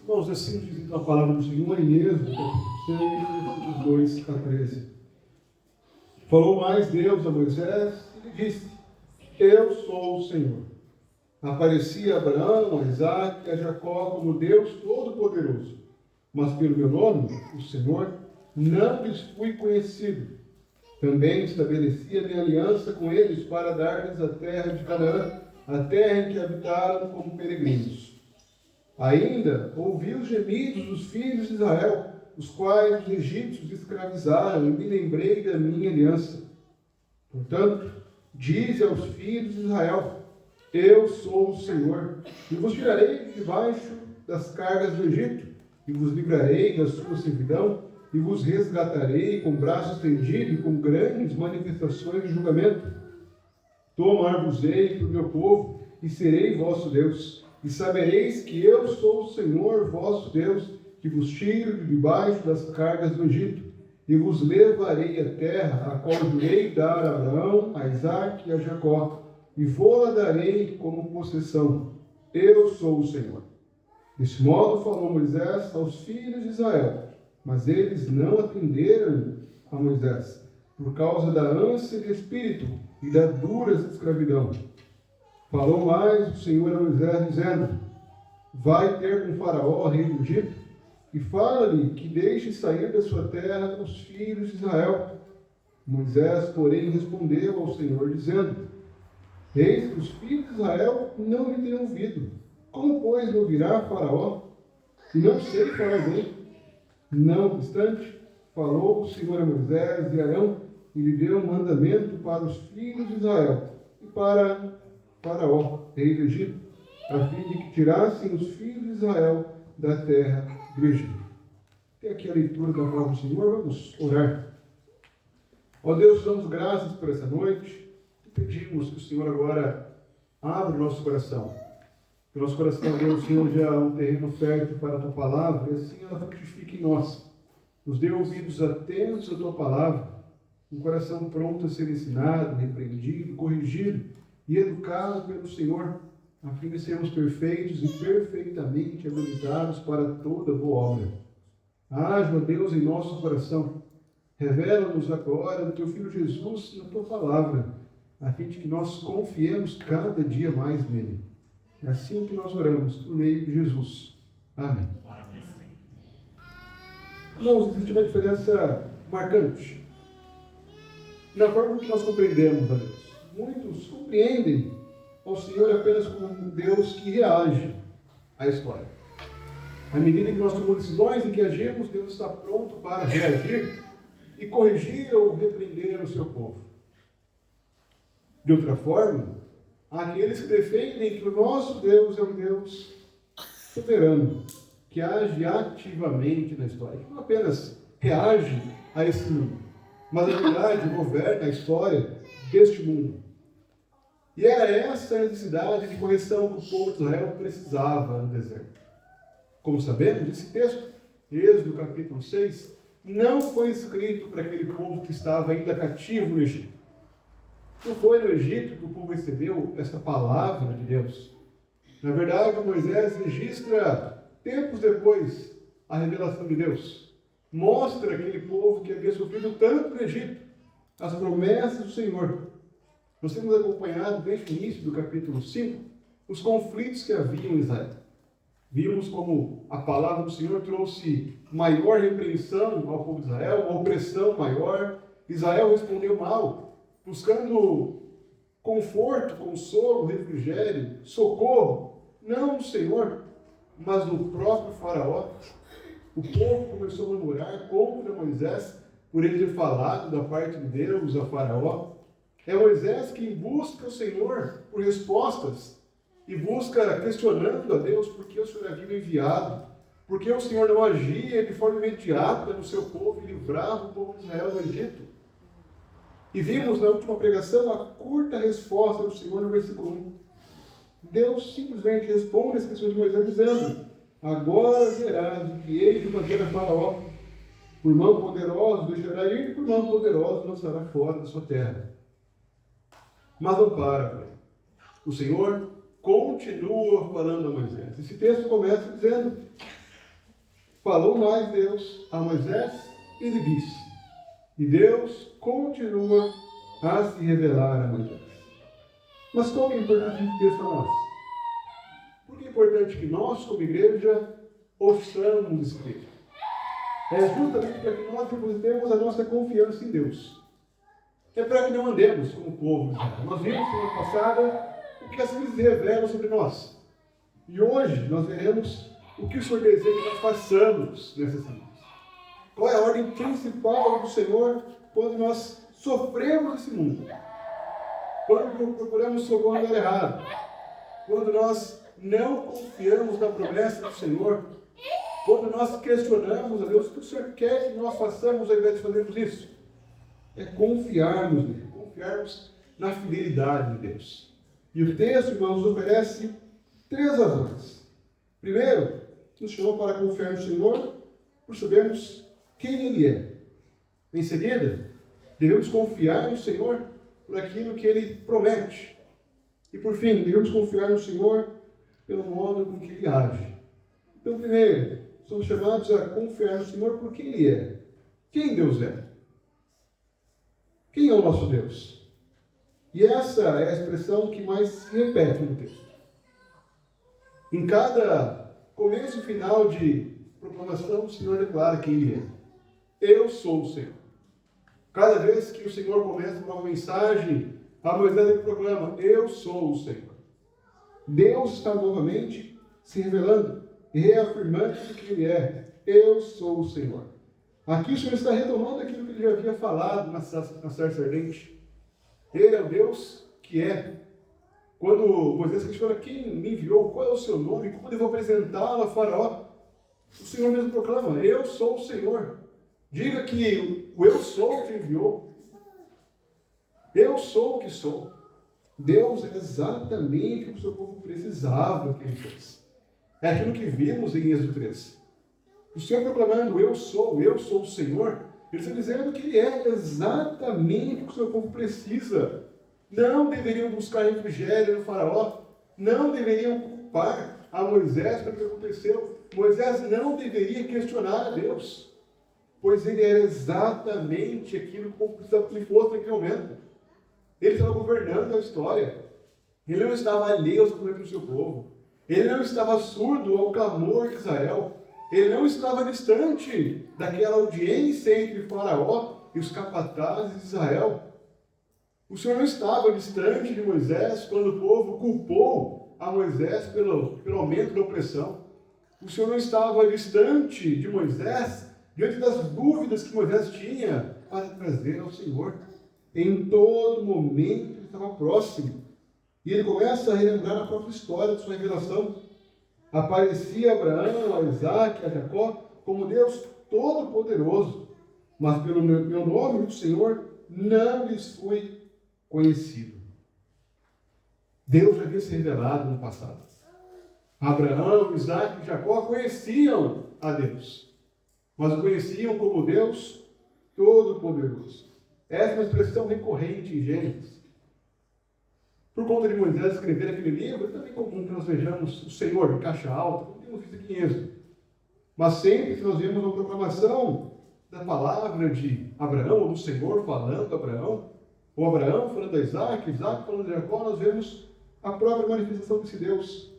Irmãos, assim diz a palavra do Senhor em Êxodo, capítulo 6, 2 a 13. Falou mais Deus a Moisés e lhe disse: Eu sou o Senhor. Apareci a Abraão, a Isaque e a Jacó como Deus Todo-Poderoso. Mas pelo meu nome, o Senhor, não lhes fui conhecido. Também estabeleci a minha aliança com eles para dar-lhes a terra de Canaã, a terra em que habitaram como peregrinos. Ainda ouvi os gemidos dos filhos de Israel, os quais os egípcios escravizaram, e me lembrei da minha aliança. Portanto, dize aos filhos de Israel: Eu sou o Senhor, e vos tirarei debaixo das cargas do Egito, e vos livrarei da sua servidão, e vos resgatarei com braço estendido e com grandes manifestações de julgamento. Tomar-vos-ei para o meu povo, e serei vosso Deus. E sabereis que eu sou o Senhor vosso Deus, que vos tiro de debaixo das cargas do Egito, e vos levarei à terra, a qual jurei dar a Abraão, a Isaque e a Jacó, e vou-la darei como possessão. Eu sou o Senhor. Desse modo falou Moisés aos filhos de Israel, mas eles não atenderam a Moisés, por causa da ânsia de espírito e da dura escravidão. Falou mais o Senhor a Moisés, dizendo: Vai ter com Faraó, rei do Egito, e fala-lhe que deixe sair da sua terra os filhos de Israel. Moisés, porém, respondeu ao Senhor, dizendo: Eis que os filhos de Israel não me têm ouvido. Como, pois, me ouvirá Faraó? E não sei falar bem. Não obstante, falou o Senhor a Moisés e Arão, e lhe deu um mandamento para os filhos de Israel, e para Faraó, rei do Egito, a fim de que tirassem os filhos de Israel da terra do Egito. Tem aqui a leitura da palavra do Senhor, vamos orar. Ó Deus, damos graças por essa noite e pedimos que o Senhor agora abra o nosso coração. Que o nosso coração, Deus, seja um terreno fértil para a Tua palavra, e assim ela frutifique em nós. Nos dê ouvidos atentos à Tua palavra, um coração pronto a ser ensinado, repreendido, corrigido e educado pelo Senhor, a fim de sermos perfeitos e perfeitamente habilitados para toda boa obra. Haja, Deus, em nosso coração. Revela-nos agora no Teu Filho Jesus, na Tua palavra, a fim de que nós confiemos cada dia mais nele. É assim que nós oramos, por meio de Jesus. Amém. Irmãos, existe uma diferença marcante na forma que nós compreendemos a Deus. Muitos compreendem ao Senhor apenas como um Deus que reage à história. À medida que nós tomamos decisões e que agimos, Deus está pronto para reagir e corrigir ou repreender o seu povo. De outra forma, há aqueles que defendem que o nosso Deus é um Deus soberano, que age ativamente na história, que não apenas reage a esse mundo, mas na verdade governa a história deste mundo. E era essa a necessidade de correção que o povo de Israel precisava no deserto. Como sabemos, esse texto, Êxodo capítulo 6, não foi escrito para aquele povo que estava ainda cativo no Egito. Não foi no Egito que o povo recebeu essa palavra de Deus. Na verdade, Moisés registra, tempos depois, a revelação de Deus. Mostra aquele povo que havia sofrido tanto no Egito, as promessas do Senhor. Nós temos acompanhado, desde o início do capítulo 5, os conflitos que haviam em Israel. Vimos como a palavra do Senhor trouxe maior repreensão ao povo de Israel, uma opressão maior. Israel respondeu mal, buscando conforto, consolo, refrigério, socorro, não do Senhor, mas do próprio Faraó. O povo começou a murmurar contra Moisés por ele ter falado da parte de Deus a Faraó. É Moisés que busca o Senhor por respostas e busca questionando a Deus por que o Senhor havia me enviado, por que o Senhor não agia de forma imediata no seu povo e livrava o povo de Israel do Egito. E vimos na última pregação a curta resposta do Senhor no versículo 1. Deus simplesmente responde as questões de Moisés dizendo: Agora verás o que hei de fazer a Faraó. Por mão poderosa deixará ir, por mão poderosa lançará fora da sua terra. Mas não para. O Senhor continua falando a Moisés. Esse texto começa dizendo falou mais Deus a Moisés e lhe disse. E Deus continua a se revelar a Moisés. Mas qual é a importância desse texto para nós? Porque é importante que nós, como igreja, ouçamos esse texto. É justamente para que nós depositemos a nossa confiança em Deus. É para que não andemos como o povo de Israel. Nós vimos semana passada o que as coisas revelam sobre nós. E hoje nós veremos o que o Senhor deseja que nós façamos nessas semanas. Qual é a ordem principal do Senhor quando nós sofremos esse mundo? Quando procuramos socorro no lugar errado? Quando nós não confiamos na promessa do Senhor? Quando nós questionamos a Deus o que o Senhor quer que nós façamos ao invés de fazermos isso? É confiarmos nele, confiarmos na fidelidade de Deus. E o texto, irmãos, nos oferece 3 razões. Primeiro, nos chamou para confiar no Senhor por sabermos quem Ele é. Em seguida, devemos confiar no Senhor por aquilo que Ele promete. E por fim, devemos confiar no Senhor pelo modo com que Ele age. Então, primeiro, somos chamados a confiar no Senhor por quem Ele é. Quem Deus é? Quem é o nosso Deus? E essa é a expressão que mais se repete no texto. Em cada começo e final de proclamação, o Senhor declara quem Ele é. Eu sou o Senhor. Cada vez que o Senhor começa uma mensagem, a Moisés ele proclama, eu sou o Senhor. Deus está novamente se revelando, reafirmando que Ele é. Eu sou o Senhor. Aqui o Senhor está retomando aquilo que Ele já havia falado na sarça ardente. Ele é o Deus que é. Quando Moisés questiona quem me enviou, qual é o seu nome, como devo apresentá-lo a Faraó, o Senhor mesmo proclama, eu sou o Senhor. Diga que o eu sou te enviou. Eu sou o que sou. Deus é exatamente o que o seu povo precisava que Ele fosse. É aquilo que vimos em Êxodo 3. O Senhor proclamando, eu sou o Senhor, Ele está dizendo que Ele é exatamente o que o seu povo precisa. Não deveriam buscar refrigério no Faraó, não deveriam culpar a Moisés pelo que aconteceu. Moisés não deveria questionar a Deus, pois ele era exatamente aquilo que o povo precisava que ele fosse naquele momento. Ele estava governando a história. Ele não estava alheio aos problemas do seu povo. Ele não estava surdo ao clamor de Israel. Ele não estava distante daquela audiência entre Faraó e os capatazes de Israel. O Senhor não estava distante de Moisés quando o povo culpou a Moisés pelo aumento da opressão. O Senhor não estava distante de Moisés diante das dúvidas que Moisés tinha para trazer ao Senhor. Em todo momento ele estava próximo. E ele começa a relembrar a própria história de sua revelação. Aparecia a Abraão, a Isaac, a Jacó, como Deus Todo-Poderoso. Mas pelo meu nome, o Senhor não lhes foi conhecido. Deus já havia se revelado no passado. Abraão, Isaac e Jacó conheciam a Deus. Mas o conheciam como Deus Todo-Poderoso. Essa é uma expressão recorrente em Gênesis. Por conta de Moisés escrever aquele livro, é também comum que nós vejamos o Senhor em caixa alta, como temos visto aqui em Êxodo. Mas sempre que nós vemos uma proclamação da palavra de Abraão, ou do Senhor falando a Abraão, ou Abraão falando a Isaac, Isaac falando a Jacó, nós vemos a própria manifestação desse Deus.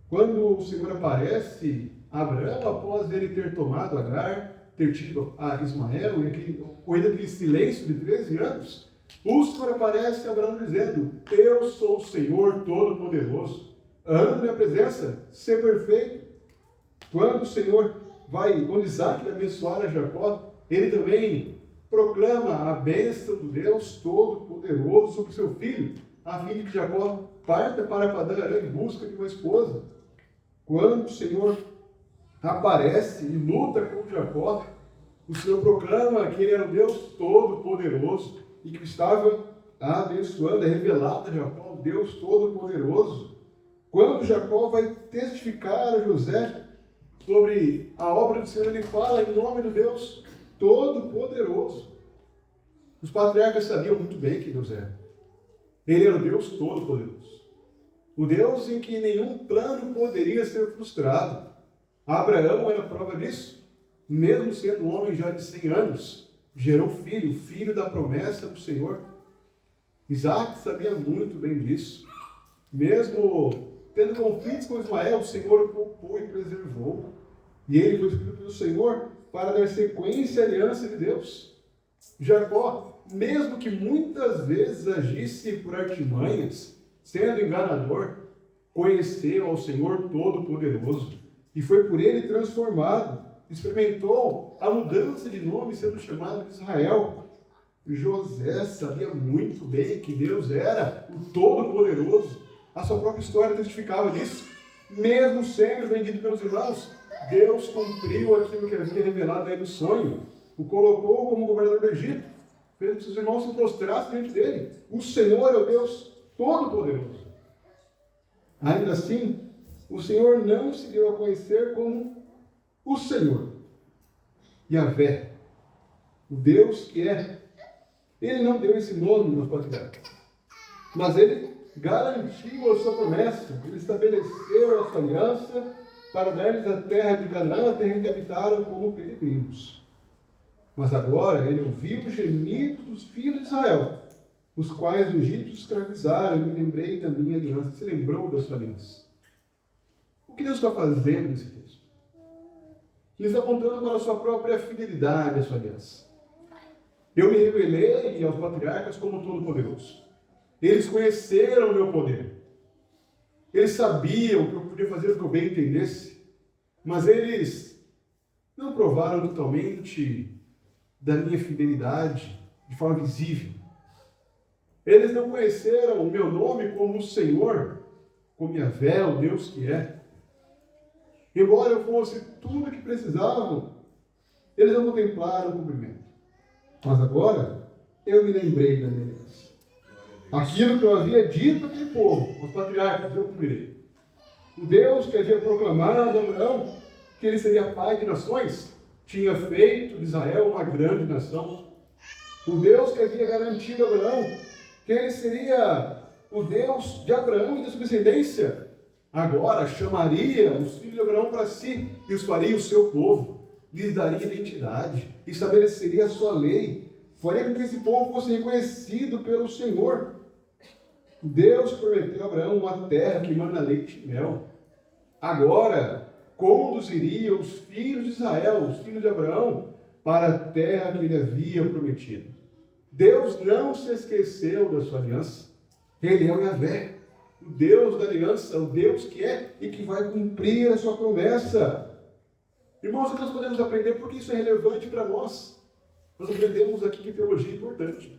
Quando o Senhor aparece a Abraão, após ele ter tomado Agar, ter tido a Ismael, e aquele silêncio de 13 anos, o Senhor aparece a Abraão dizendo, eu sou o Senhor Todo-Poderoso, ando na minha presença, ser perfeito. Quando o Senhor vai, quando Isaac abençoar a Jacó, ele também proclama a bênção do Deus Todo-Poderoso sobre seu filho, a fim de que Jacó parta para Padã Arã em busca de uma esposa. Quando o Senhor aparece e luta com Jacó, o Senhor proclama que Ele era um Deus Todo-Poderoso e que estava abençoando, revelado a Jacó, o Deus Todo-Poderoso. Quando Jacó vai testificar a José sobre a obra do Senhor, ele fala em nome do Deus Todo-Poderoso. Os patriarcas sabiam muito bem quem Deus era. Ele era o Deus Todo-Poderoso. O Deus em que nenhum plano poderia ser frustrado. Abraão era prova disso. Mesmo sendo um homem já de 100 anos, gerou filho, filho da promessa do Senhor. Isaac sabia muito bem disso. Mesmo tendo conflitos com Ismael, o Senhor o poupou e preservou. E ele foi escolhido pelo Senhor para dar sequência à aliança de Deus. Jacó, mesmo que muitas vezes agisse por artimanhas, sendo enganador, conheceu ao Senhor Todo-Poderoso e foi por ele transformado. Experimentou a mudança de nome, sendo chamado de Israel. José sabia muito bem que Deus era o Todo-Poderoso. A sua própria história testificava disso. Mesmo sendo vendido pelos irmãos, Deus cumpriu aquilo que havia revelado a ele no sonho. O colocou como governador do Egito. Fez com que seus irmãos se prostrassem diante dele. O Senhor é o Deus Todo-Poderoso. Ainda assim, o Senhor não se deu a conhecer como o Senhor. Yahvé, o Deus que é. Ele não deu esse nome nos patriarcas. Mas ele garantiu a sua promessa. Ele estabeleceu a sua aliança para dar-lhes a terra de Canaã, a terra que habitaram como peregrinos. Mas agora ele ouviu o gemido dos filhos de Israel, os quais os egípcios escravizaram, e me lembrei da minha aliança. Se lembrou da sua aliança. O que Deus está fazendo nesse texto? Ele está apontando para a sua própria fidelidade à sua aliança. Eu me revelei aos patriarcas como Todo-Poderoso. Eles conheceram o meu poder. Eles sabiam que eu podia fazer o que eu bem entendesse, mas eles não provaram totalmente da minha fidelidade de forma visível. Eles não conheceram o meu nome como o Senhor, como Yahvé, o Deus que é. Embora eu fosse tudo o que precisavam, eles não contemplaram o cumprimento. Mas agora, eu me lembrei da minha aliança. Aquilo que eu havia dito àquele povo, aos patriarcas, eu cumprirei. O Deus que havia proclamado a Abraão que ele seria pai de nações, tinha feito de Israel uma grande nação. O Deus que havia garantido a Abraão que ele seria o Deus de Abraão e da sua descendência, agora chamaria os filhos de Abraão para si e os faria o seu povo, lhes daria identidade, estabeleceria a sua lei, faria com que esse povo fosse reconhecido pelo Senhor. Deus prometeu a Abraão uma terra que manda leite e mel. Agora conduziria os filhos de Israel, os filhos de Abraão, para a terra que ele havia prometido. Deus não se esqueceu da sua aliança. Ele é o Yahvé, o Deus da aliança, o Deus que é e que vai cumprir a sua promessa. Irmãos, nós podemos aprender porque isso é relevante para nós. Nós aprendemos aqui que teologia é importante.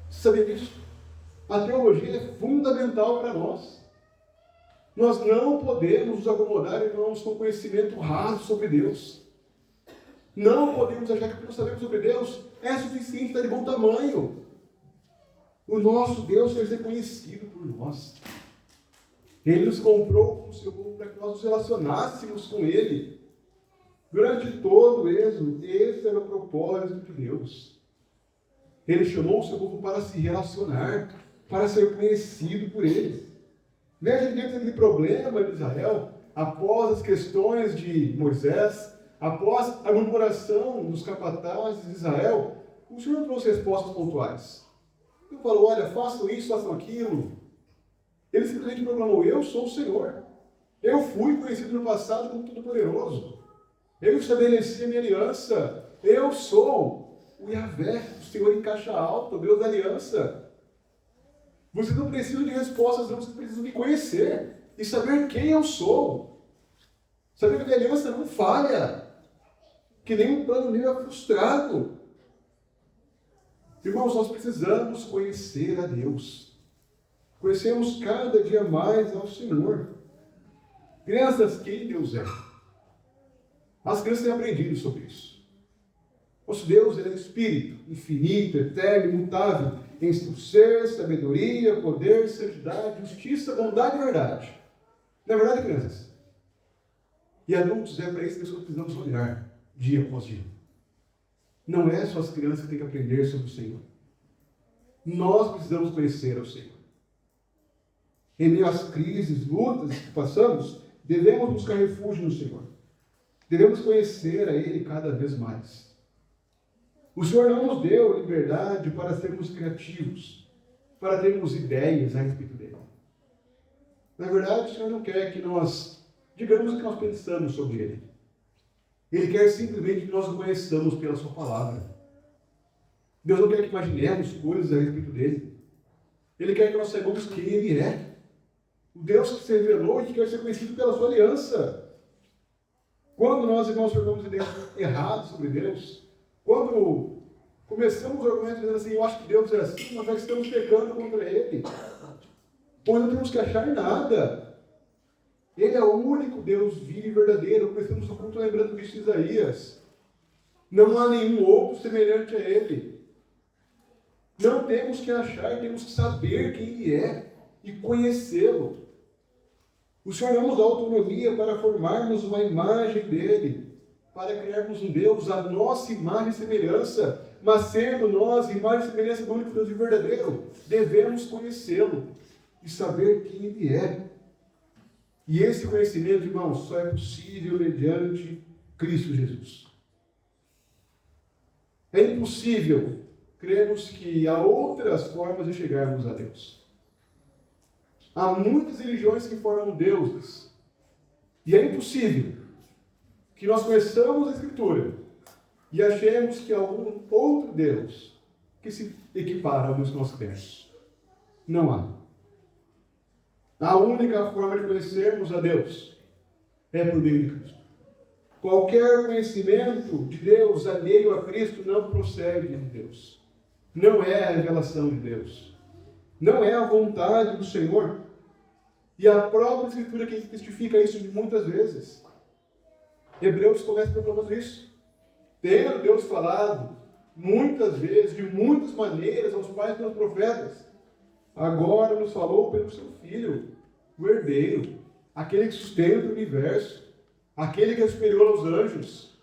Você sabia disso? A teologia é fundamental para nós. Nós não podemos nos acomodar, irmãos, com conhecimento raso sobre Deus. Não podemos achar que o que nós sabemos sobre Deus é suficiente, está de bom tamanho. O nosso Deus quer ser conhecido por nós. Ele nos comprou com o seu povo para que nós nos relacionássemos com Ele. Durante todo o êxodo, esse era o propósito de Deus. Ele chamou o seu povo para se relacionar, para ser conhecido por eles. Veja diante daquele problema de Israel, após as questões de Moisés, após a murmuração dos capatazes de Israel, o Senhor não trouxe respostas pontuais. Ele falou, olha, façam isso, façam aquilo. Ele simplesmente proclamou, eu sou o Senhor. Eu fui conhecido no passado como Todo-Poderoso. Eu estabeleci a minha aliança. Eu sou o Yahvé, o Senhor em caixa alta, o Deus da aliança. Vocês não precisam de respostas, não, vocês precisam me conhecer e saber quem eu sou. Saber que a minha aliança não falha, que nenhum plano meu é frustrado. Irmãos, nós precisamos conhecer a Deus. Conhecemos cada dia mais ao Senhor. Crianças, quem Deus é? As crianças têm aprendido sobre isso. Nosso Deus ele é Espírito, infinito, eterno, imutável, em seu ser, sabedoria, poder, santidade, justiça, bondade e verdade. Não é verdade, crianças? E adultos, é para isso que nós precisamos olhar dia após dia. Não é só as crianças que têm que aprender sobre o Senhor. Nós precisamos conhecer o Senhor. Em meio às crises, lutas que passamos, Devemos buscar refúgio no Senhor. Devemos conhecer a Ele cada vez mais. O Senhor não nos deu liberdade para sermos criativos, para termos ideias a respeito dele. Na verdade, o Senhor não quer que nós digamos o que nós pensamos sobre Ele. Ele quer simplesmente que nós o conheçamos pela Sua palavra. Deus não quer que imaginemos coisas a respeito dele. Ele quer que nós saibamos quem Ele é. O Deus que se revelou e que quer ser conhecido pela Sua aliança. Quando nós, irmãos, formamos ideias erradas sobre Deus, quando começamos o argumento dizendo assim, eu acho que Deus é assim, nós já estamos pecando contra Ele. Pois não temos que achar nada. Ele é o único Deus vivo e verdadeiro. Começamos o culto lembrando disso de Isaías. Não há nenhum outro semelhante a Ele. Não temos que achar, temos que saber quem Ele é e conhecê-lo. O Senhor não nos dá autonomia para formarmos uma imagem dEle, para criarmos um Deus à nossa imagem e semelhança, mas sendo nós imagem e semelhança do único Deus verdadeiro, devemos conhecê-lo e saber quem Ele é. E esse conhecimento, irmãos, só é possível mediante Cristo Jesus. É impossível crermos que há outras formas de chegarmos a Deus. Há muitas religiões que formam deuses. E é impossível que nós conheçamos a Escritura e achemos que há algum outro Deus que se equipara ao Deus que nós temos. Não há. A única forma de conhecermos a Deus é por meio de Cristo. Qualquer conhecimento de Deus alheio a Cristo não procede de Deus. Não é a revelação de Deus. Não é a vontade do Senhor. E a própria Escritura que testifica isso muitas vezes. Hebreus começa proclamando isso. Tendo Deus falado muitas vezes, de muitas maneiras, aos pais pelos profetas, agora nos falou pelo seu Filho, o herdeiro, aquele que sustenta o universo, aquele que é superior aos anjos.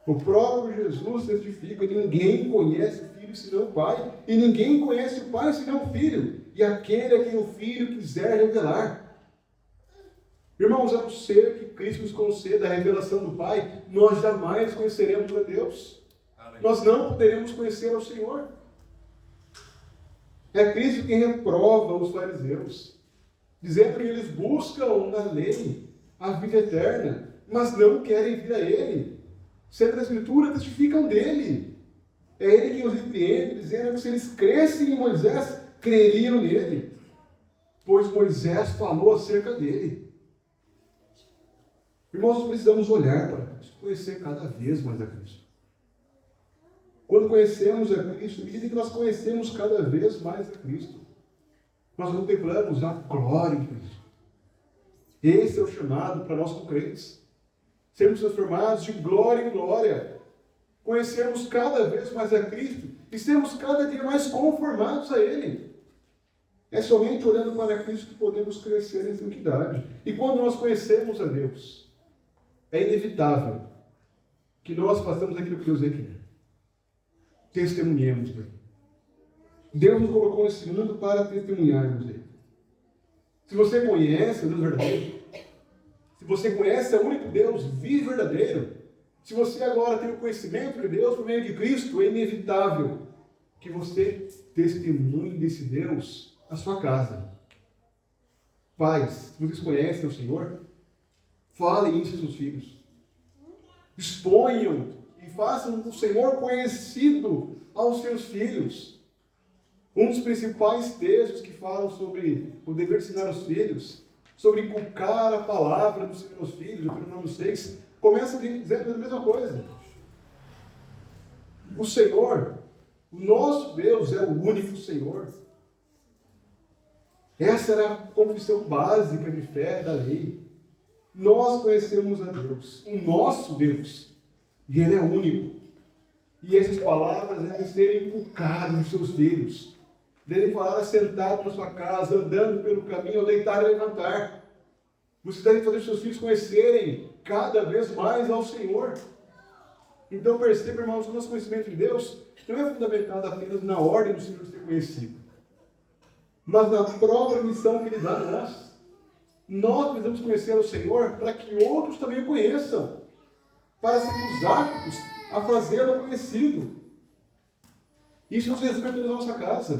O próprio Jesus testifica que ninguém conhece o Filho senão o Pai, e ninguém conhece o Pai senão o Filho, e aquele a quem o Filho quiser revelar. Irmãos, a não ser que Cristo nos conceda a revelação do Pai, nós jamais conheceremos a Deus. Nós não poderemos conhecer ao Senhor. É Cristo quem reprova os fariseus, dizendo que eles buscam na lei a vida eterna, mas não querem vir a Ele. Sendo a Escritura, testificam dele. É Ele quem os repreende, dizendo que se eles crescem em Moisés, creriam nele, pois Moisés falou acerca dele. Irmãos, nós precisamos olhar para Cristo, conhecer cada vez mais a Cristo. Quando conhecemos a Cristo, à medida que nós conhecemos cada vez mais a Cristo, nós contemplamos a glória de Cristo. Esse é o chamado para nós como crentes. Sermos transformados de glória em glória. Conhecermos cada vez mais a Cristo e sermos cada dia mais conformados a Ele. É somente olhando para Cristo que podemos crescer em santidade. E quando nós conhecemos a Deus, é inevitável que nós façamos aquilo que Deus requer. Testemunhemos dele. Deus nos colocou nesse mundo para testemunharmos dele. Se você conhece o Deus verdadeiro, se você conhece o único Deus vivo e verdadeiro, se você agora tem o conhecimento de Deus por meio de Cristo, é inevitável que você testemunhe desse Deus na sua casa. Pais, se vocês conhecem o Senhor, falem isso aos seus filhos. Exponham e façam o Senhor conhecido aos seus filhos. Um dos principais textos que falam sobre o dever de ensinar os filhos, sobre inculcar a palavra dos seus filhos, o Deuteronômio 6, começa dizendo a mesma coisa. O Senhor, o nosso Deus, é o único Senhor. Essa era a confissão básica de fé da lei. Nós conhecemos a Deus, o nosso Deus, e Ele é único. E essas palavras devem ser inculcadas nos seus filhos. Devem falar sentado na sua casa, andando pelo caminho, ao deitar e levantar. Você deve fazer os seus filhos conhecerem cada vez mais ao Senhor. Então perceba, irmãos, que o nosso conhecimento de Deus não é fundamentado apenas na ordem do Senhor ser conhecido, mas na própria missão que Ele dá a nós. Nós precisamos conhecer o Senhor para que outros também o conheçam, para sermos aptos a fazê-lo conhecido. Isso nos resume na nossa casa.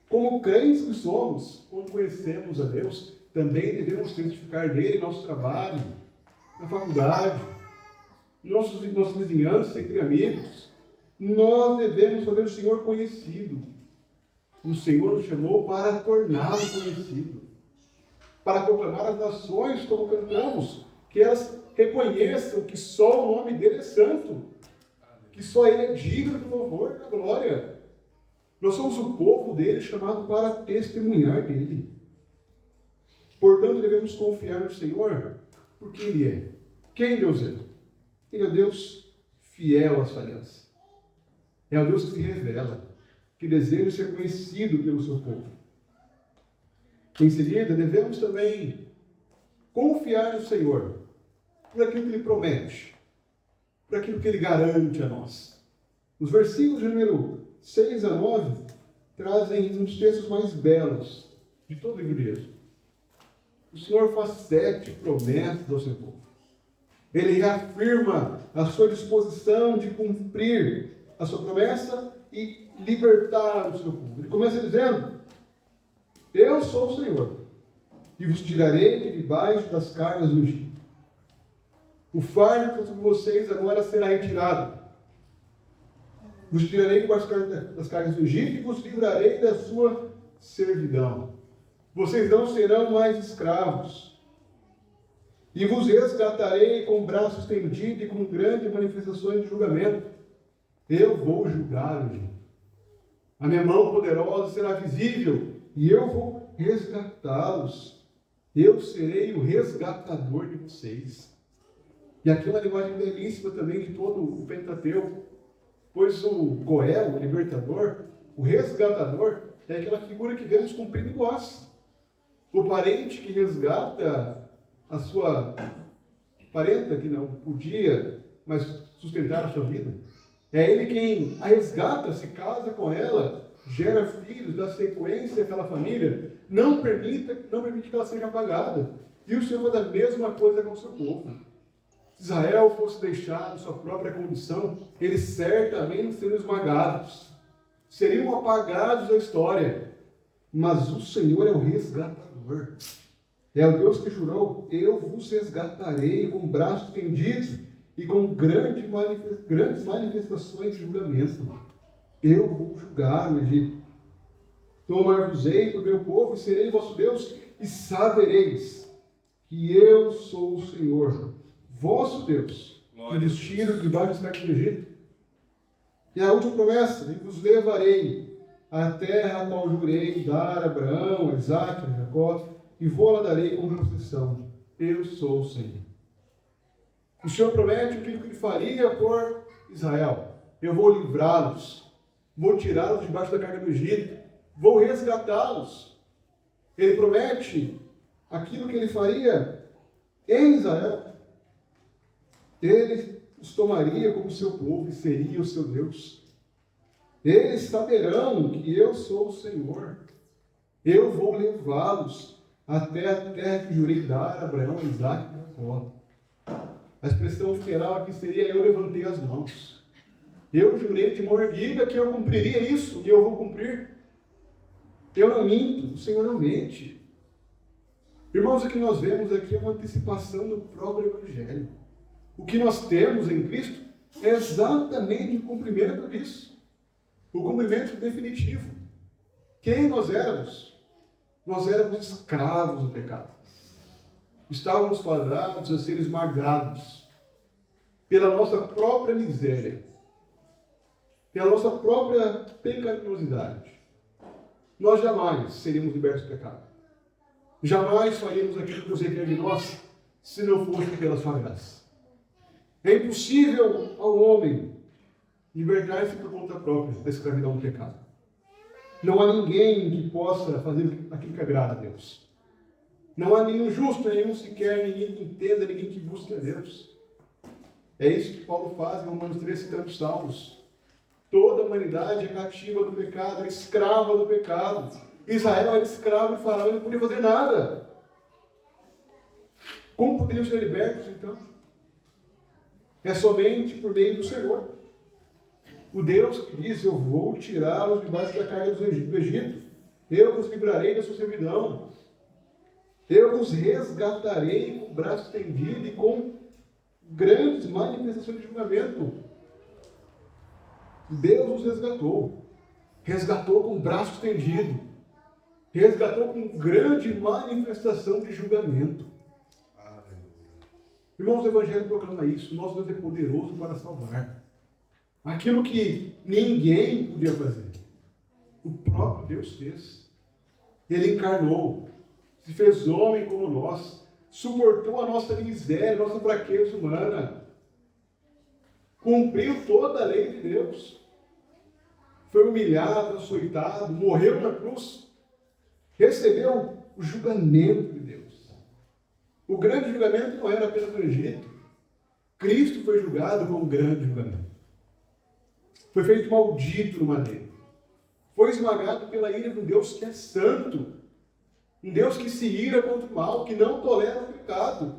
Como crentes que somos, quando conhecemos a Deus, também devemos testificar dele em nosso trabalho, na faculdade, nossa vizinhança, entre amigos. Nós devemos fazer o Senhor conhecido. O Senhor nos chamou para torná-lo conhecido, para proclamar às nações, como cantamos, que elas reconheçam que só o nome dele é santo, que só ele é digno do louvor e da glória. Nós somos o povo dele, chamado para testemunhar dele. Portanto, devemos confiar no Senhor, porque ele é. Quem Deus é? Ele é o Deus fiel à sua aliança. É o Deus que se revela, que deseja ser conhecido pelo seu povo. Em seguida, devemos também confiar no Senhor por aquilo que ele promete, por aquilo que ele garante a nós. Os versículos de número 6 a 9 trazem um dos textos mais belos de todo o livro de Êxodo. O Senhor faz 7 promessas ao seu povo. Ele reafirma a sua disposição de cumprir a sua promessa e libertar o seu povo. Ele começa dizendo: eu sou o Senhor, e vos tirarei de debaixo das cargas do Egito. O fardo sobre vocês agora será retirado. Vos tirarei debaixo das cargas do Egito e vos livrarei da sua servidão. Vocês não serão mais escravos. E vos resgatarei com braços estendidos e com grandes manifestações de julgamento. Eu vou julgar o Egito. A minha mão poderosa será visível e eu vou resgatá-los. Eu serei o resgatador de vocês. E aqui é uma linguagem belíssima também de todo o Pentateuco, pois o Goel, o libertador, o resgatador, é aquela figura que Deus cumprindo em nós. O parente que resgata a sua parenta que não podia mais sustentar a sua vida. É ele quem a resgata, se casa com ela, gera filhos, dá sequência àquela família, não permite que ela seja apagada. E o Senhor faz a mesma coisa com o seu povo. Se Israel fosse deixado sua própria condição, eles certamente seriam esmagados, seriam apagados da história. Mas o Senhor é o resgatador. É o Deus que jurou: eu vos resgatarei com braços estendidos e com grandes manifestações de julgamento. Eu vou julgar o Egito. Tomar-vos-ei do meu povo e serei vosso Deus, e sabereis que eu sou o Senhor, vosso Deus, que vos tiro debaixo das cargas do Egito. E a última promessa: e vos levarei à terra a qual jurei dar a Abraão, a Isaque, a Jacó, e vou-la darei como possessão. Eu sou o Senhor. O Senhor promete aquilo que ele faria por Israel. Eu vou livrá-los, vou tirá-los debaixo da carga do Egito, vou resgatá-los. Ele promete aquilo que ele faria em Israel. Ele os tomaria como seu povo e seria o seu Deus. Eles saberão que eu sou o Senhor. Eu vou levá-los até a terra que jurei dar a Abraão, a Isaque e a Jacó. A expressão literal aqui seria: eu levantei as mãos. Eu jurei de mão erguida que eu cumpriria isso, e eu vou cumprir. Eu não minto, o Senhor não mente. Irmãos, o que nós vemos aqui é uma antecipação do próprio Evangelho. O que nós temos em Cristo é exatamente o cumprimento disso. O cumprimento definitivo. Quem nós éramos? Nós éramos escravos do pecado. Estávamos fadados a ser esmagados pela nossa própria miséria, pela nossa própria pecaminosidade. Nós jamais seríamos libertos do pecado. Jamais faríamos aquilo que você quer de nós, se não fosse pela sua graça. É impossível ao homem libertar-se por conta própria da escravidão do pecado. Não há ninguém que possa fazer aquilo que agrada a Deus. Não há nenhum justo, nenhum sequer, ninguém que entenda, ninguém que busque a Deus. É isso que Paulo faz em Romanos 3, citando os Salmos. Toda a humanidade é cativa do pecado, é escrava do pecado. Israel era escravo de Faraó, ele não podia fazer nada. Como poderiam ser libertos, então? É somente por meio do Senhor. O Deus que diz: eu vou tirá-los debaixo da carga do Egito. Eu vos livrarei da sua servidão. Eu vos resgatarei com o braço estendido e com grandes manifestações de julgamento. Deus os resgatou. Resgatou com o braço estendido. Resgatou com grande manifestação de julgamento. Irmãos, o Evangelho proclama isso. Nosso Deus é poderoso para salvar. Aquilo que ninguém podia fazer, o próprio Deus fez. Ele encarnou, se fez homem como nós, suportou a nossa miséria, a nossa fraqueza humana, cumpriu toda a lei de Deus, foi humilhado, açoitado, morreu na cruz, recebeu o julgamento de Deus. O grande julgamento não era apenas no Egito. Cristo foi julgado com um grande julgamento. Foi feito maldito no madeiro. Foi esmagado pela ira de um Deus que é santo. Um Deus que se ira contra o mal, que não tolera o pecado.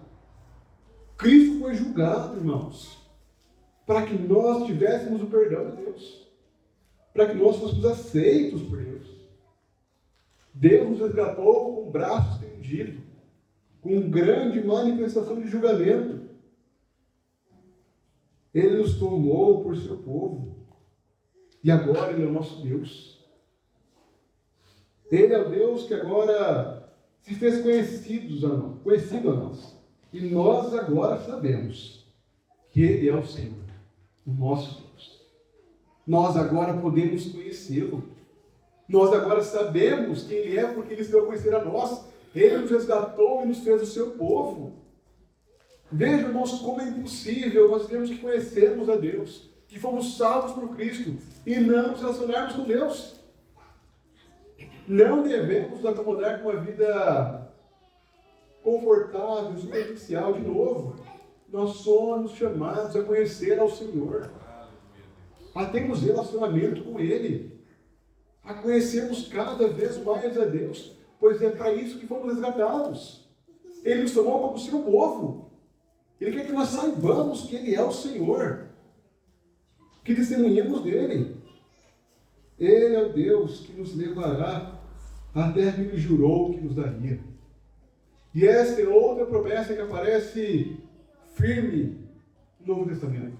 Cristo foi julgado, irmãos, para que nós tivéssemos o perdão de Deus. Para que nós fôssemos aceitos por Deus. Deus nos resgatou com o braço estendido, com grande manifestação de julgamento. Ele nos tomou por seu povo. E agora Ele é o nosso Deus. Ele é o Deus que agora se fez conhecido a nós. E nós agora sabemos que Ele é o Senhor, o nosso Deus. Nós agora podemos conhecê-lo. Nós agora sabemos quem Ele é, porque Ele se deu a conhecer a nós. Ele nos resgatou e nos fez o seu povo. Veja, irmãos, como é impossível nós temos que conhecermos a Deus, que fomos salvos por Cristo, e não nos relacionarmos com Deus. Não devemos nos acomodar com uma vida confortável, superficial de novo. Nós somos chamados a conhecer ao Senhor, a termos relacionamento com Ele, a conhecermos cada vez mais a Deus, pois é para isso que fomos resgatados. Ele nos tomou como seu povo. Ele quer que nós saibamos que Ele é o Senhor, que testemunhemos dEle. Ele é o Deus que nos levará até que Ele jurou que nos daria. E esta é outra promessa que aparece firme no Novo Testamento.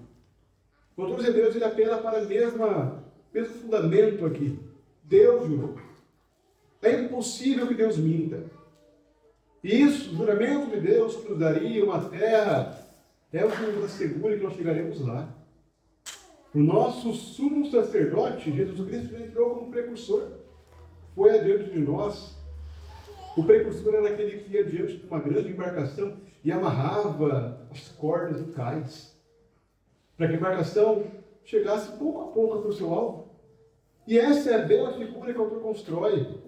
O autor dos Hebreus, ele apela para o mesmo fundamento aqui. Deus jurou. É impossível que Deus minta. Isso, o juramento de Deus que nos daria uma terra, é o que nos assegura que nós chegaremos lá. O nosso sumo sacerdote, Jesus Cristo, já entrou como precursor. Foi adiante de nós. O precursor era aquele que ia diante de uma grande embarcação e amarrava as cordas do cais, para que a embarcação chegasse pouco a pouco para o seu alvo. E essa é a bela figura que o autor constrói.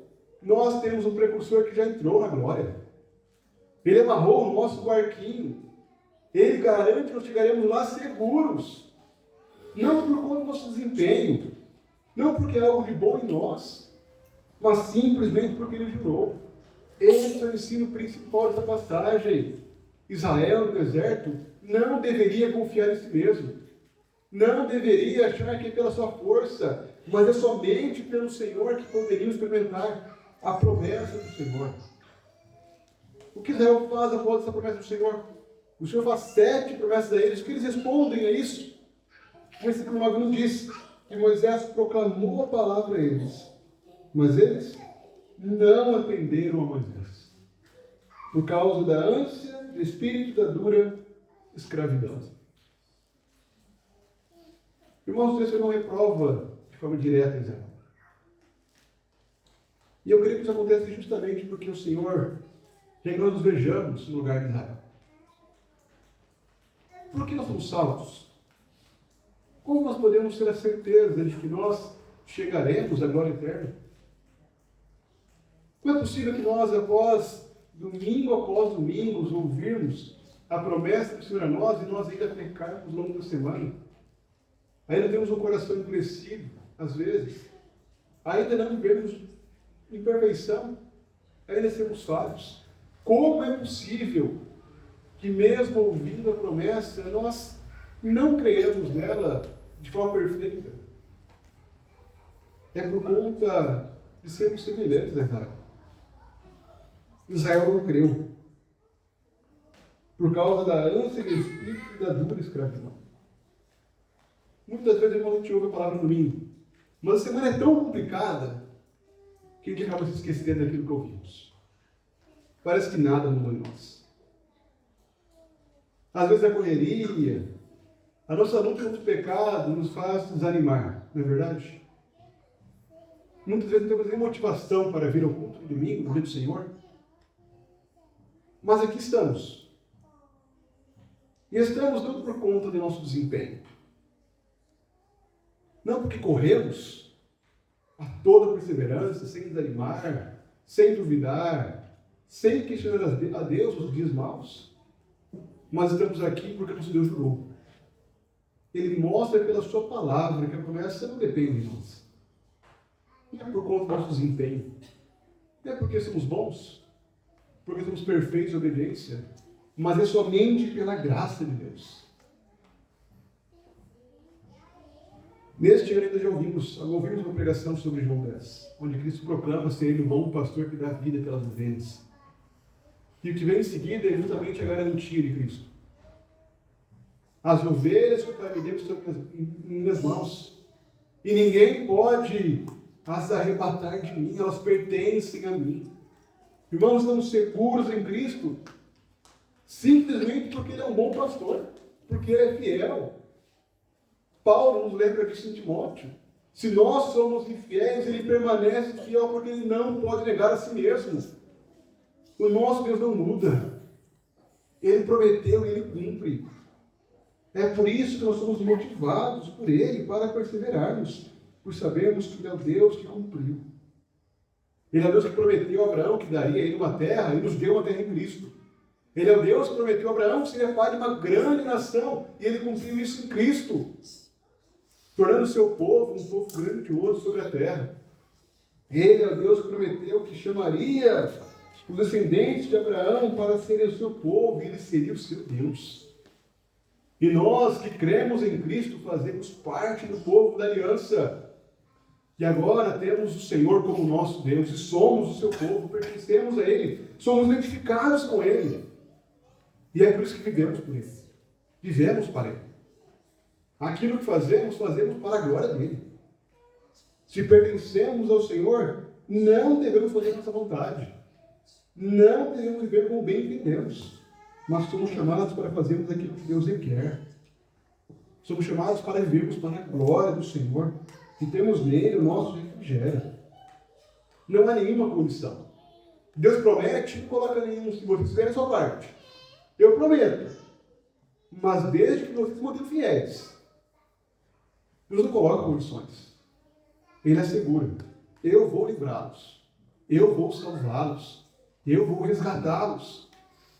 Nós temos um precursor que já entrou na glória. Ele amarrou o nosso barquinho. Ele garante que nós chegaremos lá seguros. Não por conta do nosso desempenho, não porque é algo de bom em nós, mas simplesmente porque Ele jurou. Esse é o ensino principal dessa passagem. Israel no deserto não deveria confiar em si mesmo. Não deveria achar que é pela sua força, mas é somente pelo Senhor que poderiam experimentar a promessa do Senhor. O que Israel faz após essa promessa do Senhor? O Senhor faz 7 promessas a eles. O que eles respondem a isso? O versículo 9 nos diz que Moisés proclamou a palavra a eles, mas eles não atenderam a Moisés, por causa da ânsia do espírito da dura escravidão. Irmãos, o texto não reprova de forma direta Israel. E eu creio que isso acontece justamente porque o Senhor quer que nós nos vejamos no lugar de Israel. Por que nós somos salvos? Como nós podemos ter a certeza de que nós chegaremos à glória eterna? Como é possível que nós, após domingo, ouvirmos a promessa do Senhor a nós e nós ainda pecarmos ao longo da semana? Ainda temos um coração endurecido, às vezes. Ainda não vivemos em perfeição. Ainda sermos falhos. Como é possível que mesmo ouvindo a promessa, nós não creemos nela de forma perfeita. É por conta de sermos semelhantes a Israel. Israel não creu. Por causa da ânsia do espírito e da dura escravidão. Muitas vezes, irmão, a gente ouve a palavra no domingo. Mas a semana é tão complicada que a gente acaba se esquecendo daquilo que ouvimos. Parece que nada mudou em nós. Às vezes a correria, a nossa luta contra o pecado nos faz desanimar, não é verdade? Muitas vezes não temos nem motivação para vir ao culto do domingo, no dia do Senhor. Mas aqui estamos. E estamos não por conta do nosso desempenho. Não porque corremos a toda perseverança, sem desanimar, sem duvidar, sem questionar a Deus nos dias maus. Mas estamos aqui porque nosso Deus jurou. Ele mostra pela sua palavra que a promessa não depende de nós. Não é por conta do nosso desempenho. Não é porque somos bons, porque somos perfeitos em obediência, mas é somente pela graça de Deus. Neste ano ainda já ouvimos uma pregação sobre João 10, onde Cristo proclama ser ele o bom pastor que dá vida pelas ovelhas. E o que vem em seguida é justamente a garantia de Cristo. As ovelhas que o Pai me deu estão em minhas mãos. E ninguém pode as arrebatar de mim, elas pertencem a mim. Irmãos, estamos seguros em Cristo, simplesmente porque Ele é um bom pastor, porque Ele é fiel. Paulo nos lembra disso em Timóteo. Se nós somos infiéis, Ele permanece fiel porque Ele não pode negar a si mesmo. O nosso Deus não muda. Ele prometeu e Ele cumpre. É por isso que nós somos motivados por Ele para perseverarmos, por sabermos que Ele é o Deus que cumpriu. Ele é o Deus que prometeu a Abraão que daria a ele uma terra e nos deu uma terra em Cristo. Ele é o Deus que prometeu a Abraão que seria pai de uma grande nação e Ele cumpriu isso em Cristo, tornando o seu povo um povo grandioso sobre a terra. Ele é o Deus que prometeu que chamaria os descendentes de Abraão para serem o seu povo e Ele seria o seu Deus. E nós que cremos em Cristo fazemos parte do povo da aliança. E agora temos o Senhor como nosso Deus e somos o seu povo, pertencemos a Ele, somos identificados com Ele. E é por isso que vivemos por Ele. Vivemos para Ele. Aquilo que fazemos, fazemos para a glória dEle. Se pertencemos ao Senhor, não devemos fazer nossa vontade. Não devemos viver como bem entendemos. Mas somos chamados para fazermos aquilo que Deus requer. Somos chamados para vivermos para a glória do Senhor. E temos nele o nosso refrigério. Não há nenhuma condição. Deus promete, não coloca nenhum, se vocês fizerem a sua parte. Eu prometo. Mas desde que vocês se mantenham fiéis. Deus não coloca condições. Ele assegura. Eu vou livrá-los. Eu vou salvá-los. Eu vou resgatá-los.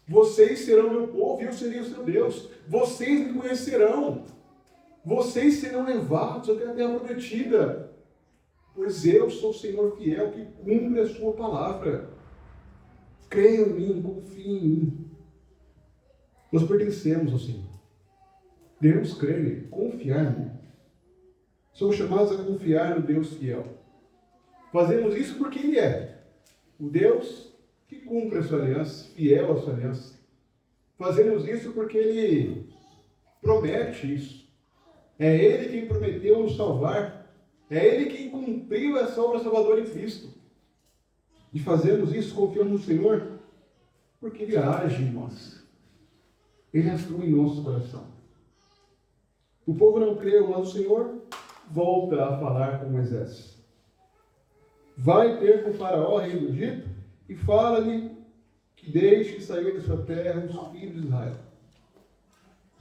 Vocês serão meu povo e eu serei o seu Deus. Vocês me conhecerão. Vocês serão levados até a terra prometida. Pois eu sou o Senhor fiel que cumpre a sua palavra. Creiam em mim, confiem em mim. Nós pertencemos ao Senhor. Devemos crer nele, confiar nele. Somos chamados a confiar no Deus fiel. Fazemos isso porque Ele é o Deus que cumpre a sua aliança, fiel à sua aliança. Fazemos isso porque Ele promete isso. É Ele quem prometeu nos salvar. É Ele quem cumpriu essa obra salvadora em Cristo. E fazemos isso confiando no Senhor porque Ele age em nós. Ele atua em nosso coração. O povo não creu, mas o Senhor volta a falar com Moisés. Vai ter com o faraó, rei do Egito, e fala-lhe que deixe sair de sua terra os filhos de Israel.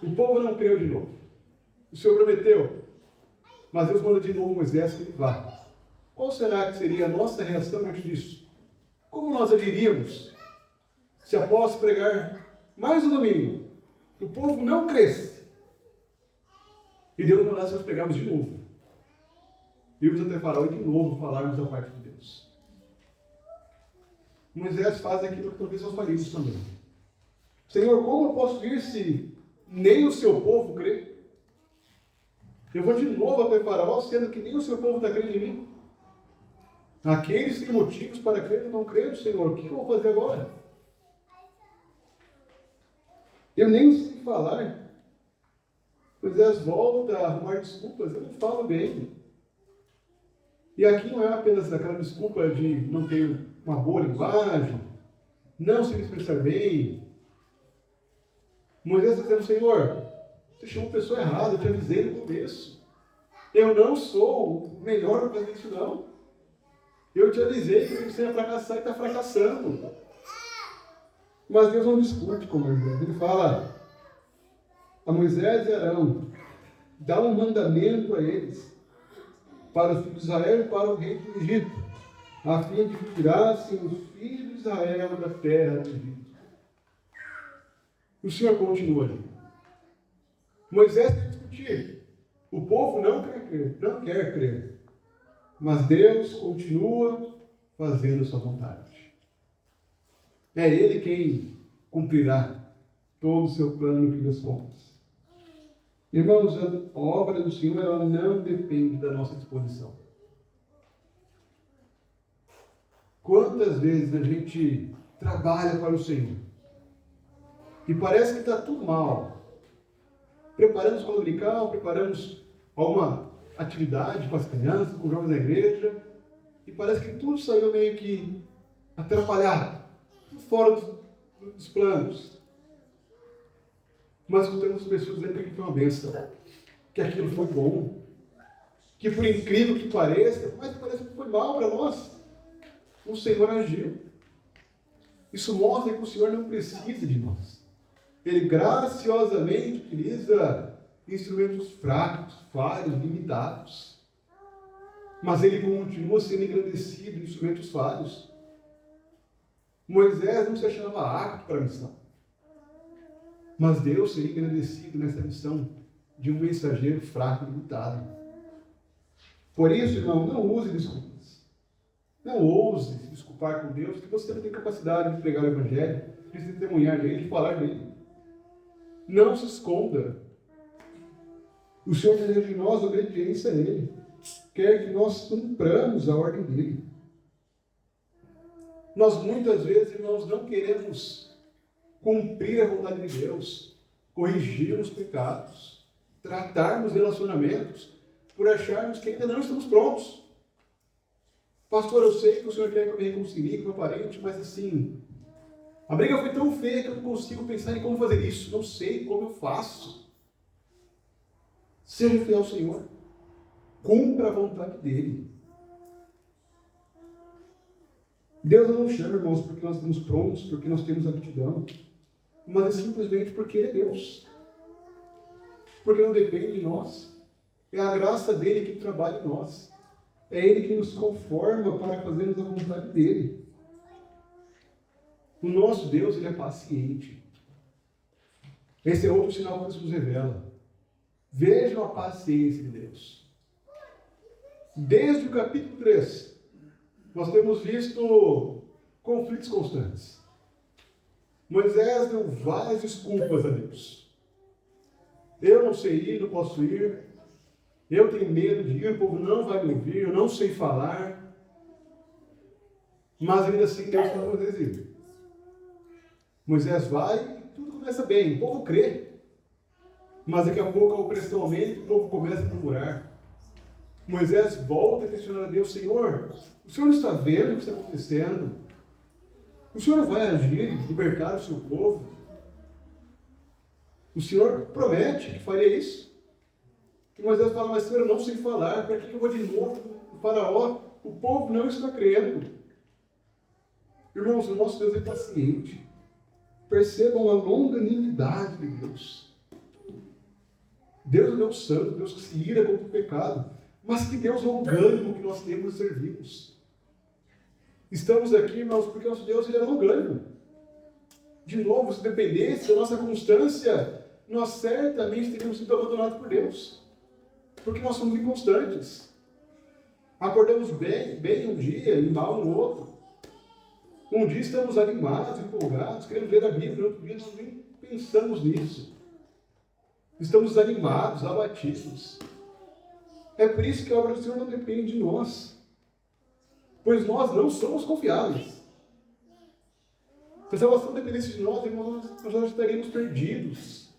O povo não creu de novo. O Senhor prometeu, mas Deus manda de novo Moisés que ele vá. Qual será que seria a nossa reação diante disso? Como nós agiríamos se após pregar mais um domingo, o povo não cresce e Deus mandasse nós pregarmos de novo? Irmos até Faraó e de novo falarmos da parte de Deus. Moisés faz aquilo que talvez nós faríamos também. Senhor, como eu posso ir se nem o seu povo crê? Eu vou de novo até Faraó, sendo que nem o seu povo está crendo em mim. Aqueles que têm motivos para crer não estão crendo, Senhor. O que eu vou fazer agora? Eu nem sei falar. Moisés volta a arrumar desculpas. Eu não falo bem. E aqui não é apenas aquela desculpa de não ter uma boa linguagem, não se expressar bem. Moisés está dizendo, Senhor, você chamou a pessoa errada, eu te avisei no começo. Eu não sou o melhor para fazer isso, não. Eu te avisei que você ia fracassar e está fracassando. Mas Deus não discute com Moisés. Ele fala a Moisés e Arão, dá um mandamento a eles, para os filhos de Israel e para o rei do Egito, a fim de que tirassem os filhos de Israel da terra do Egito. O Senhor continua ali. Moisés quer discutir. O povo não quer crer. Mas Deus continua fazendo sua vontade. É Ele quem cumprirá todo o seu plano no fim das contas. Irmãos, a obra do Senhor ela não depende da nossa disposição. Quantas vezes a gente trabalha para o Senhor e parece que está tudo mal. Preparamos para o dominical, preparamos alguma atividade com as crianças, com os jovens da igreja, e parece que tudo saiu meio que atrapalhado, fora dos planos. Mas escutamos pessoas dizendo que foi uma bênção, que aquilo foi bom, que por incrível que pareça, mas parece que foi mal para nós. O Senhor agiu. Isso mostra que o Senhor não precisa de nós. Ele graciosamente utiliza instrumentos fracos, falhos, limitados. Mas ele continua sendo engrandecido em instrumentos falhos. Moisés não se achava apto para a missão. Mas Deus seria engrandecido nessa missão de um mensageiro fraco e limitado. Por isso, irmão, não use desculpas. Não ouse se desculpar com Deus, que você não tem capacidade de pregar o Evangelho, de testemunhar dele, de falar dele. Não se esconda. O Senhor deseja de nós obediência a Ele. Quer que nós cumpramos a ordem dele. Nós muitas vezes, irmãos, não queremos cumprir a vontade de Deus, corrigir os pecados, tratarmos relacionamentos, por acharmos que ainda não estamos prontos. Pastor, eu sei que o Senhor quer que eu me reconcilie com meu parente, mas assim, a briga foi tão feia que eu não consigo pensar em como fazer isso. Não sei como eu faço. Seja fiel ao Senhor. Cumpra a vontade dEle. Deus não nos chama, irmãos, porque nós estamos prontos, porque nós temos aptidão. Mas é simplesmente porque Ele é Deus. Porque não depende de nós. É a graça dEle que trabalha em nós. É Ele que nos conforma para fazermos a vontade dEle. O nosso Deus, Ele é paciente. Esse é outro sinal que Deus nos revela. Vejam a paciência de Deus. Desde o capítulo 3, nós temos visto conflitos constantes. Moisés deu várias desculpas a Deus. Eu não sei ir, não posso ir. Eu tenho medo de ir, o povo não vai me ouvir, eu não sei falar. Mas ainda assim Deus fala para Moisés ir. Moisés vai e tudo começa bem, o povo crê. Mas daqui a pouco a opressão aumenta e o povo começa a murmurar. Moisés volta a questionar a Deus, Senhor, o Senhor não está vendo o que está acontecendo? O Senhor vai agir e libertar o seu povo? O Senhor promete que faria isso? E Moisés fala, mas Senhor, eu não sei falar, para que eu vou de novo para o Faraó? O povo não está crendo. Irmãos, o nosso Deus é paciente. Percebam a longanimidade de Deus. Deus é um Deus santo, Deus que se ira contra o pecado. Mas que Deus longânimo que nós temos e servimos. Estamos aqui, irmãos, porque nosso Deus ele é longânimo. De novo, se dependesse da nossa constância, nós certamente teríamos sido abandonados por Deus. Porque nós somos inconstantes. Acordamos bem um dia e mal no outro. Um dia estamos animados, empolgados, querendo ler a Bíblia, outro dia nós nem pensamos nisso. Estamos desanimados, abatidos. É por isso que a obra do Senhor não depende de nós. Pois nós não somos confiáveis. Se a salvação dependesse de nós, irmãos, nós já estaríamos perdidos.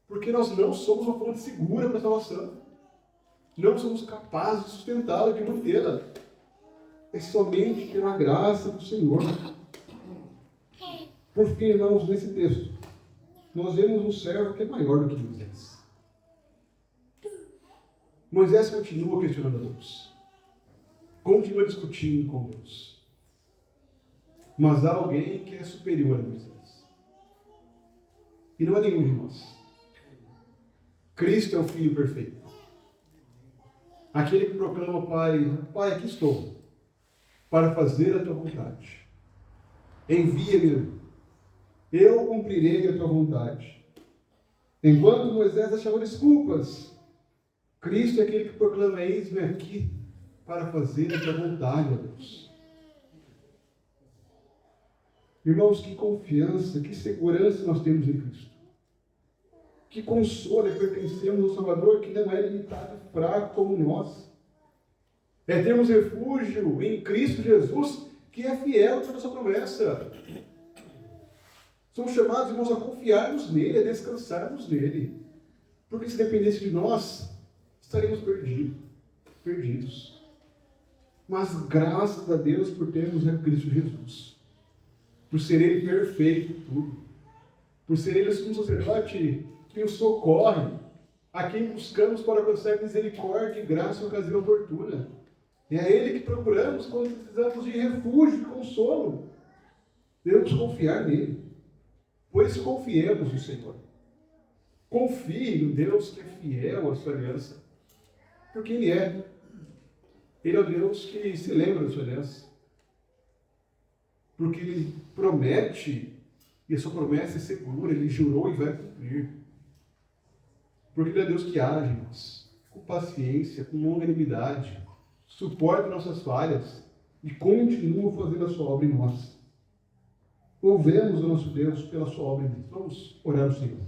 Porque nós não somos uma fonte segura para a salvação. Não somos capazes de sustentá-la, de mantê-la. É somente pela graça do Senhor. Por fim, irmãos, nesse texto, nós vemos um servo que é maior do que Moisés. Moisés continua questionando a Deus. Continua discutindo com Deus. Mas há alguém que é superior a Moisés. E não é nenhum de nós. Cristo é o Filho perfeito. Aquele que proclama, Pai, aqui estou, para fazer a tua vontade. Envia-me, eu cumprirei a tua vontade. Enquanto Moisés achava desculpas, Cristo é aquele que proclama, eis-me aqui, para fazer a tua vontade, ó Deus. Irmãos, que confiança, que segurança nós temos em Cristo. Que consolo é pertencemos ao Salvador, que não é limitado e fraco como nós. É termos refúgio em Cristo Jesus, que é fiel a nossa promessa. Somos chamados, irmãos, a confiarmos nele, a descansarmos nele. Porque se dependesse de nós, estaríamos perdidos. Mas graças a Deus por termos a Cristo Jesus. Por ser ele perfeito em tudo. Por ser ele o sumo sacerdote que nos socorre, a quem buscamos para alcançar misericórdia e graça em ocasião oportuna. E é ele que procuramos quando precisamos de refúgio e consolo. Devemos confiar nele. Por isso confiemos no Senhor. Confie no Deus que é fiel à sua aliança. Porque ele é. Ele é o Deus que se lembra da sua aliança. Porque ele promete, e a sua promessa é segura, ele jurou e vai cumprir. Porque ele é Deus que age em nós, com paciência, com longanimidade, suporta nossas falhas e continua fazendo a sua obra em nós. Louvemos o nosso Deus pela sua obra em nós. Vamos orar ao Senhor.